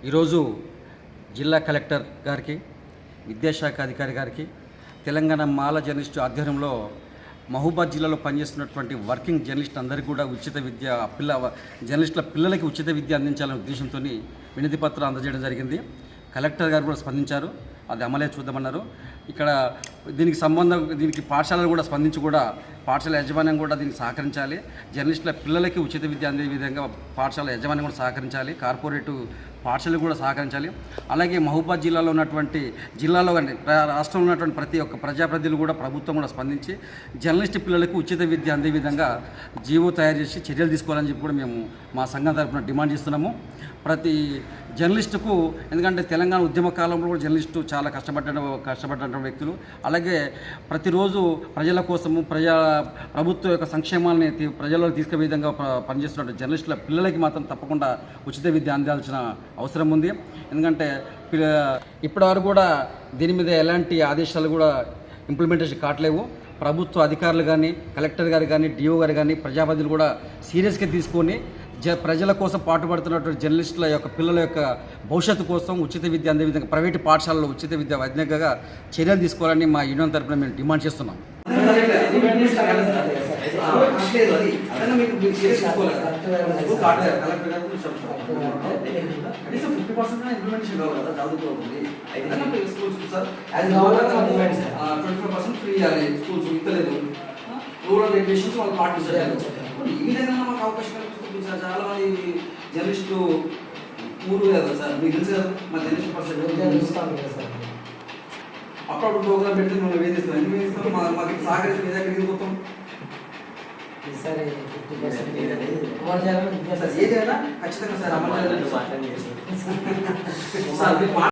ఈరోజు జిల్లా కలెక్టర్ గారికి, విద్యాశాఖ అధికారి గారికి, తెలంగాణ మాల జర్నలిస్టు ఆధ్వర్యంలో మహబూబాద్ జిల్లాలో పనిచేస్తున్నటువంటి వర్కింగ్ జర్నలిస్ట్ అందరికీ కూడా ఉచిత విద్య జర్నలిస్టుల పిల్లలకి ఉచిత విద్య అందించాలనే ఉద్దేశంతో వినతి పత్రం అందజేయడం జరిగింది. కలెక్టర్ గారు కూడా స్పందించారు, అది అమలే చూద్దామన్నారు. ఇక్కడ దీనికి పాఠశాలలు కూడా స్పందించి కూడా పాఠశాల యాజమాన్యం కూడా దీనికి సహకరించాలి. జర్నలిస్టుల పిల్లలకి ఉచిత విద్య అందే విధంగా పాఠశాల యాజమాన్యం కూడా సహకరించాలి. కార్పొరేటు పాఠశాలలు కూడా సహకరించాలి. అలాగే మహబూబాద్ జిల్లాలో ఉన్నటువంటి రాష్ట్రంలో ఉన్నటువంటి ప్రతి ఒక్క ప్రజాప్రతినిధులు కూడా ప్రభుత్వం కూడా స్పందించి జర్నలిస్ట్ పిల్లలకు ఉచిత విద్య అందే విధంగా జీవో తయారు చేసి చర్యలు తీసుకోవాలని చెప్పి కూడా మేము మా సంఘం తరఫున డిమాండ్ చేస్తున్నాము. ప్రతి జర్నలిస్టుకు, ఎందుకంటే తెలంగాణ ఉద్యమ కాలంలో కూడా జర్నలిస్టు చాలా కష్టపడ్డ వ్యక్తులు. అలాగే ప్రతిరోజు ప్రజల కోసము ప్రభుత్వం యొక్క సంక్షేమాలని ప్రజల్లోకి తీసుకునే విధంగా పనిచేస్తున్న జర్నలిస్టుల పిల్లలకి మాత్రం తప్పకుండా ఉచిత విద్య అందాల్సిన అవసరం ఉంది. ఎందుకంటే ఇప్పటివరకు కూడా దీని మీద ఎలాంటి ఆదేశాలు కూడా ఇంప్లిమెంటేషన్ కావట్లేవు. ప్రభుత్వ అధికారులు కానీ, కలెక్టర్ గారు కానీ, డిఓ గారు కానీ, ప్రజాప్రతినిధులు కూడా సీరియస్గా తీసుకొని ప్రజల కోసం పాటుపడుతున్నటువంటి జర్నలిస్టుల యొక్క పిల్లల యొక్క భవిష్యత్తు కోసం ఉచిత విద్య అందే విధంగా ప్రైవేటు పాఠశాలలో ఉచిత విద్య వైద్యంగా చర్యలు తీసుకోవాలని మా యూనియన్ తరఫున మేము డిమాండ్ చేస్తున్నాం. ఈ విధంగా మాకు అవకాశం కల్పిస్తుంది సార్. చాలా మంది జర్నలిస్టులు ఊరు కదా సార్, మీకు తెలుసు కదా మా జర్నలిస్ట్ పర్సెంట్ అప్పుడప్పుడు ప్రోగ్రామ్ పెడితే మేము వేధిస్తాం. ఎందుకు వేధిస్తాం? మాకు సహకరిస్తే మీ దగ్గరికి పోతాం. ఏదైనా ఖచ్చితంగా సార్ అమలు చేయాలి.